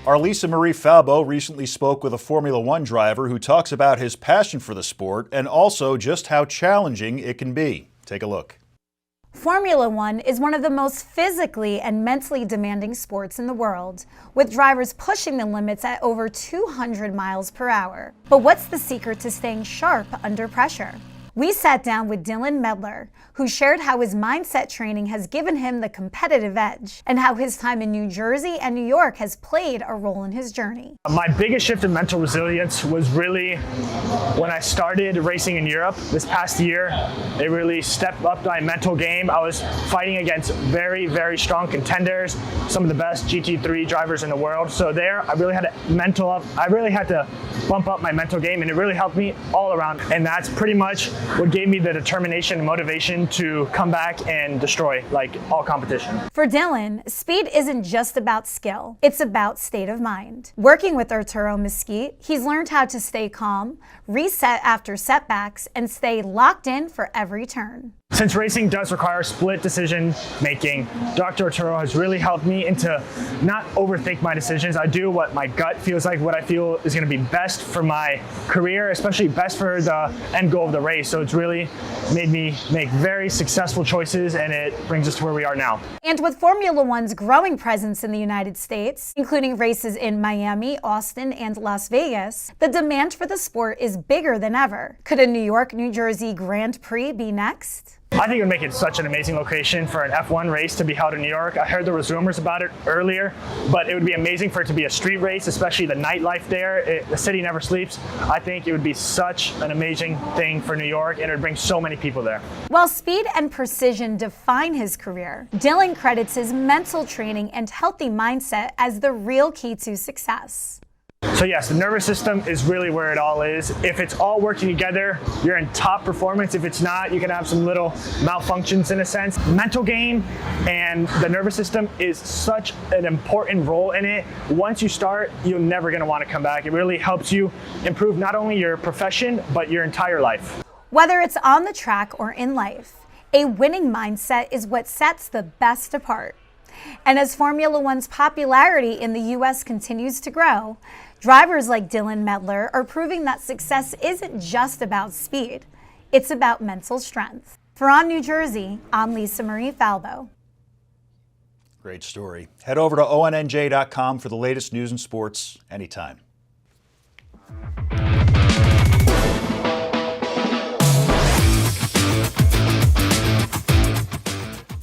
Our Lisa Marie Falbo recently spoke with a Formula One driver who talks about his passion for the sport and also just how challenging it can be. Take a look. Formula One is one of the most physically and mentally demanding sports in the world, with drivers pushing the limits at over 200 miles per hour. But what's the secret to staying sharp under pressure? We sat down with Dylan Medler, who shared how his mindset training has given him the competitive edge and how his time in New Jersey and New York has played a role in his journey. My biggest shift in mental resilience was really when I started racing in Europe this past year. It really stepped up my mental game. I was fighting against very, very strong contenders, some of the best GT3 drivers in the world. So there, I really had to bump up my mental game, and it really helped me all around. And that's pretty much what gave me the determination and motivation to come back and destroy all competition. For Dylan, speed isn't just about skill, it's about state of mind. Working with Arturo Mesquite, he's learned how to stay calm, reset after setbacks, and stay locked in for every turn. Since racing does require split decision making, Dr. Arturo has really helped me into not overthink my decisions. I do what my gut feels like, what I feel is going to be best for my career, especially best for the end goal of the race. So it's really made me make very successful choices, and it brings us to where we are now. And with Formula One's growing presence in the United States, including races in Miami, Austin, and Las Vegas, the demand for the sport is bigger than ever. Could a New York, New Jersey Grand Prix be next? I think it would make it such an amazing location for an F1 race to be held in New York. I heard there was rumors about it earlier, but it would be amazing for it to be a street race, especially the nightlife there. The city never sleeps. I think it would be such an amazing thing for New York, and it would bring so many people there. While speed and precision define his career, Dylan credits his mental training and healthy mindset as the real key to success. So yes, the nervous system is really where it all is. If it's all working together, you're in top performance. If it's not, you can have some little malfunctions in a sense. Mental game and the nervous system is such an important role in it. Once you start, you're never going to want to come back. It really helps you improve not only your profession, but your entire life. Whether it's on the track or in life, a winning mindset is what sets the best apart. And as Formula One's popularity in the U.S. continues to grow, drivers like Dylan Medler are proving that success isn't just about speed, it's about mental strength. For ONNJ Jersey, I'm Lisa Marie Falbo. Great story. Head over to ONNJ.com for the latest news and sports anytime.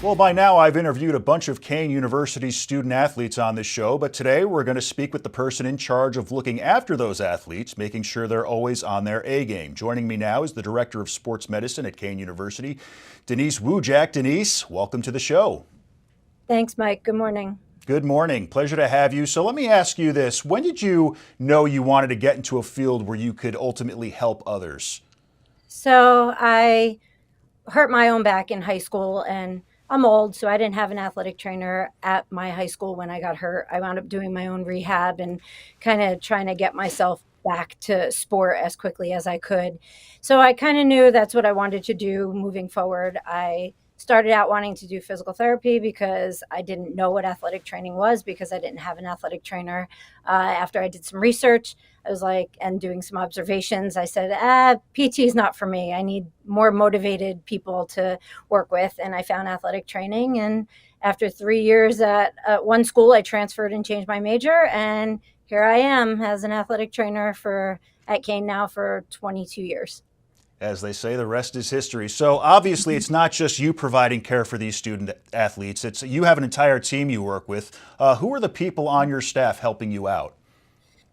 Well, by now I've interviewed a bunch of Kean University student athletes on this show, but today we're going to speak with the person in charge of looking after those athletes, making sure they're always on their A game. Joining me now is the Director of Sports Medicine at Kean University, Denise Wujciak. Denise, welcome to the show. Thanks, Mike. Good morning. Good morning. Pleasure to have you. So let me ask you this. When did you know you wanted to get into a field where you could ultimately help others? So I hurt my own back in high school, and I'm old, so I didn't have an athletic trainer at my high school when I got hurt. I wound up doing my own rehab and kind of trying to get myself back to sport as quickly as I could. So I kind of knew that's what I wanted to do moving forward. I started out wanting to do physical therapy because I didn't know what athletic training was because I didn't have an athletic trainer. After I did some research, I was like, and doing some observations, I said, PT is not for me. I need more motivated people to work with. And I found athletic training. And after 3 years at one school, I transferred and changed my major. And here I am as an athletic trainer at Kean now for 22 years. As they say, the rest is history. So obviously it's not just you providing care for these student athletes. You have an entire team you work with. Who are the people on your staff helping you out?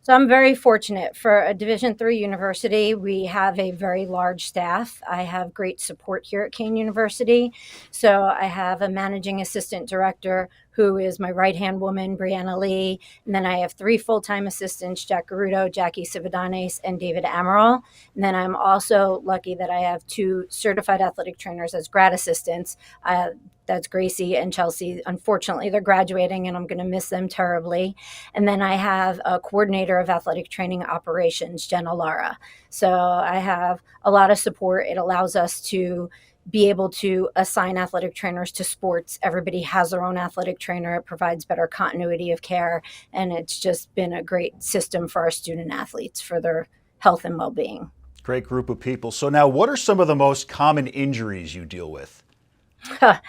So I'm very fortunate. For a Division III university, we have a very large staff. I have great support here at Kean University. So I have a managing assistant director who is my right-hand woman, Brianna Lee. And then I have 3 full-time assistants, Jack Garudo, Jackie Cividanes, and David Amaral. And then I'm also lucky that I have 2 certified athletic trainers as grad assistants. That's Gracie and Chelsea. Unfortunately, they're graduating, and I'm going to miss them terribly. And then I have a coordinator of athletic training operations, Jenna Lara. So I have a lot of support. It allows us to be able to assign athletic trainers to sports. Everybody has their own athletic trainer. It provides better continuity of care. And it's just been a great system for our student athletes for their health and well-being. Great group of people. So now, what are some of the most common injuries you deal with? Our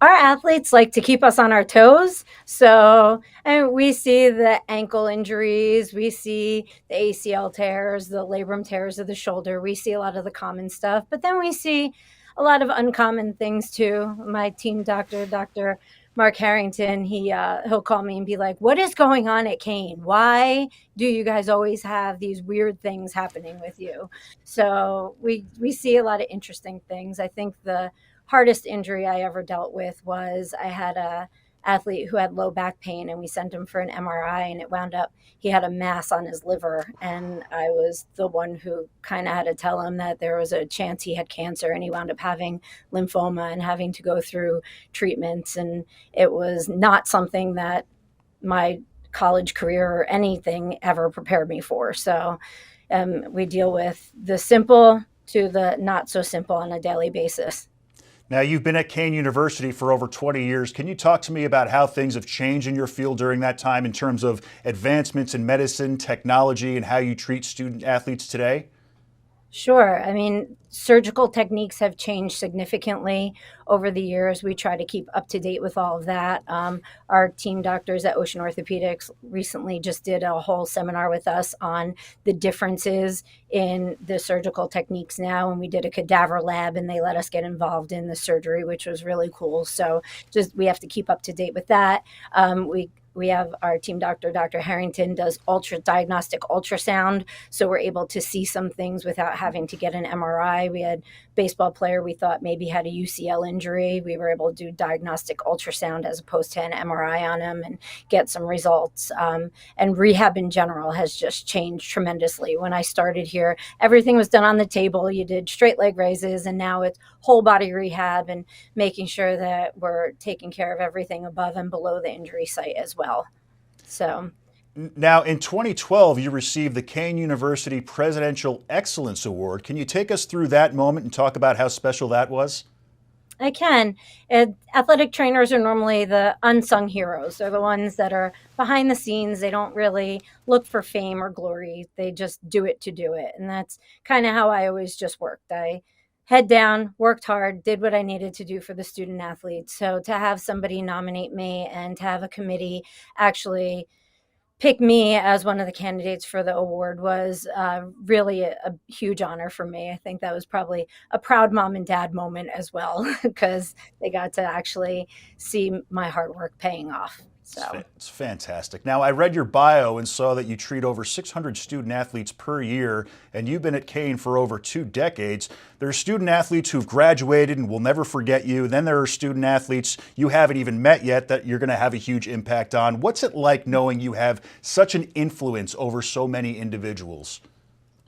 athletes like to keep us on our toes. So, and we see the ankle injuries, we see the ACL tears, the labrum tears of the shoulder. We see a lot of the common stuff, but then we see a lot of uncommon things too. My team doctor, Dr. Mark Harrington, he'll call me and be like, "What is going on at Kean? Why do you guys always have these weird things happening with you?" So we see a lot of interesting things. I think the hardest injury I ever dealt with was I had a athlete who had low back pain, and we sent him for an MRI, and it wound up he had a mass on his liver, and I was the one who kind of had to tell him that there was a chance he had cancer, and he wound up having lymphoma and having to go through treatments. And it was not something that my college career or anything ever prepared me for. So we deal with the simple to the not so simple on a daily basis. Now, you've been at Kean University for over 20 years. Can you talk to me about how things have changed in your field during that time in terms of advancements in medicine, technology, and how you treat student athletes today? Sure. I mean, surgical techniques have changed significantly over the years. We try to keep up to date with all of that. Our team doctors at Ocean Orthopedics recently just did a whole seminar with us on the differences in the surgical techniques now. And we did a cadaver lab, and they let us get involved in the surgery, which was really cool. So just we have to keep up to date with that. We have our team doctor, Dr. Harrington, does diagnostic ultrasound. So we're able to see some things without having to get an MRI. We had a baseball player we thought maybe had a UCL injury. We were able to do diagnostic ultrasound as opposed to an MRI on him and get some results. And rehab in general has just changed tremendously. When I started here, everything was done on the table. You did straight leg raises, and now it's whole body rehab and making sure that we're taking care of everything above and below the injury site as well. So now, in 2012, you received the Kean University Presidential Excellence Award. Can you take us through that moment and talk about how special that was? I can. Athletic trainers are normally the unsung heroes. They're the ones that are behind the scenes. They don't really look for fame or glory. They just do it to do it. And that's kind of how I always just worked. I head down, worked hard, did what I needed to do for the student athletes. So to have somebody nominate me and to have a committee actually pick me as one of the candidates for the award was really a huge honor for me. I think that was probably a proud mom and dad moment as well, because they got to actually see my hard work paying off. So It's fantastic. Now, I read your bio and saw that you treat over 600 student athletes per year, and you've been at Kean for over 2 decades. There are student athletes who've graduated and will never forget you. Then there are student athletes you haven't even met yet that you're going to have a huge impact on. What's it like knowing you have such an influence over so many individuals?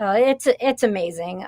it's amazing.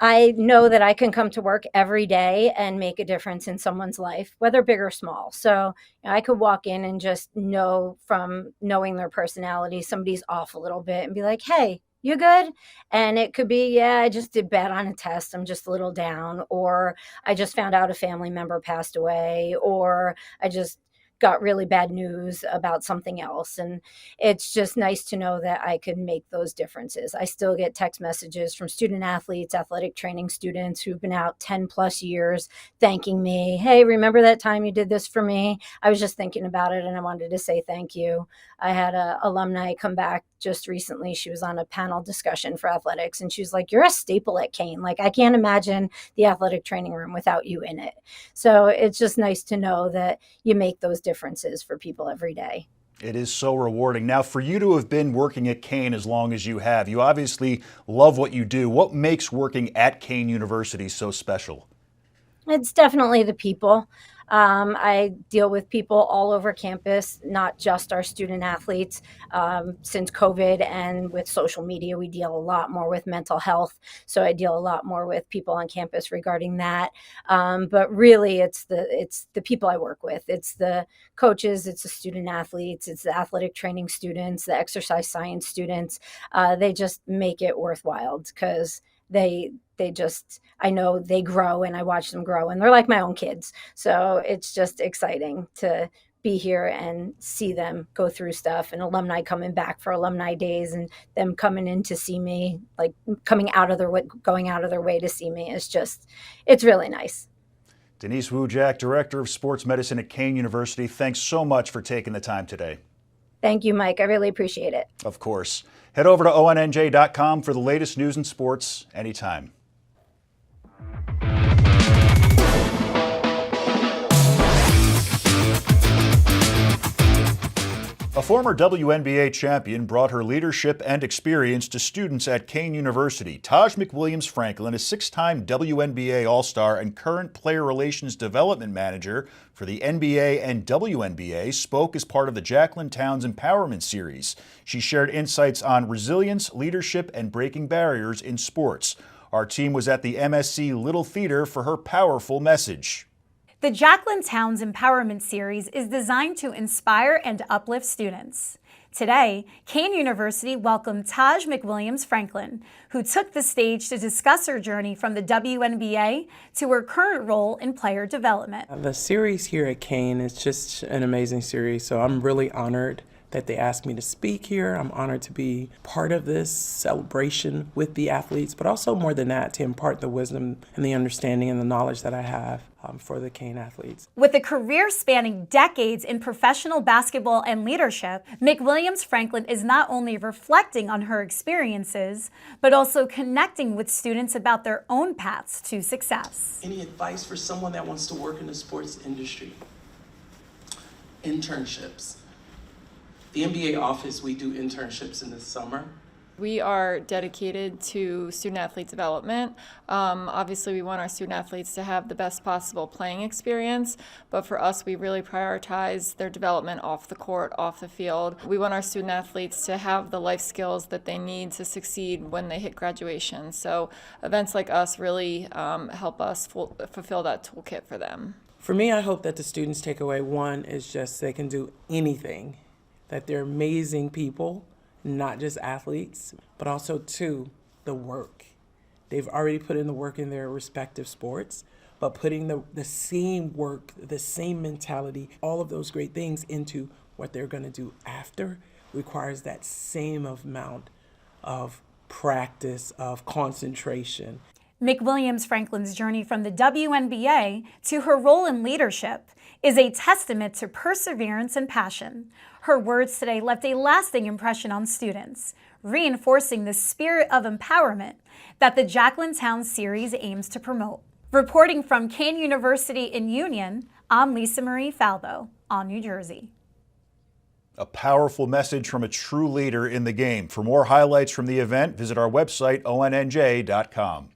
I know that I can come to work every day and make a difference in someone's life, whether big or small. So I could walk in and just know from knowing their personality, somebody's off a little bit and be like, "Hey, you good?" And it could be, "Yeah, I just did bad on a test. I'm just a little down." Or I just found out a family member passed away. Or I just got really bad news about something else. And it's just nice to know that I can make those differences. I still get text messages from student athletes, athletic training students who've been out 10 plus years thanking me. "Hey, remember that time you did this for me? I was just thinking about it and I wanted to say thank you." I had a alumni come back just recently. She was on a panel discussion for athletics, and she was like, "You're a staple at Kean. Like, I can't imagine the athletic training room without you in it." So it's just nice to know that you make those differences for people every day. It is so rewarding. Now, for you to have been working at Kean as long as you have, you obviously love what you do. What makes working at Kean University so special? It's definitely the people. I deal with people all over campus, not just our student athletes. Since COVID and with social media, we deal a lot more with mental health. So I deal a lot more with people on campus regarding that. But really, it's the people I work with. It's the coaches, it's the student athletes, it's the athletic training students, the exercise science students. They just make it worthwhile because I know they grow and I watch them grow and they're like my own kids. So it's just exciting to be here and see them go through stuff, and alumni coming back for alumni days and them coming in to see me, like going out of their way to see me. It's really nice. Denise Wujciak, Director of Sports Medicine at Kean University, thanks so much for taking the time today. Thank you, Mike. I really appreciate it. Of course. Head over to ONNJ.com for the latest news and sports anytime. A former WNBA champion brought her leadership and experience to students at Kean University. Taj McWilliams-Franklin, a six-time WNBA All-Star and current Player Relations Development Manager for the NBA and WNBA, spoke as part of the Jacqueline Towns Empowerment Series. She shared insights on resilience, leadership, and breaking barriers in sports. Our team was at the MSC Little Theater for her powerful message. The Jacqueline Towns Empowerment Series is designed to inspire and uplift students. Today, Kean University welcomed Taj McWilliams-Franklin, who took the stage to discuss her journey from the WNBA to her current role in player development. The series here at Kean is just an amazing series, so I'm really honored that they asked me to speak here. I'm honored to be part of this celebration with the athletes, but also more than that, to impart the wisdom and the understanding and the knowledge that I have for the Kean athletes. With a career spanning decades in professional basketball and leadership, McWilliams-Franklin is not only reflecting on her experiences, but also connecting with students about their own paths to success. Any advice for someone that wants to work in the sports industry? Internships. The NBA office, we do internships in the summer. We are dedicated to student athlete development. Obviously, we want our student athletes to have the best possible playing experience, but for us, we really prioritize their development off the court, off the field. We want our student athletes to have the life skills that they need to succeed when they hit graduation. So events like us really help us fulfill that toolkit for them. For me, I hope that the students take away, one, is just they can do anything, that they're amazing people, not just athletes, but also, two, the work. They've already put in the work in their respective sports, but putting the same work, the same mentality, all of those great things into what they're going to do after requires that same amount of practice, of concentration. McWilliams-Franklin's journey from the WNBA to her role in leadership is a testament to perseverance and passion. Her words today left a lasting impression on students, reinforcing the spirit of empowerment that the Jacqueline Towns series aims to promote. Reporting from Kean University in Union, I'm Lisa Marie Falbo on New Jersey. A powerful message from a true leader in the game. For more highlights from the event, visit our website, ONNJ.com.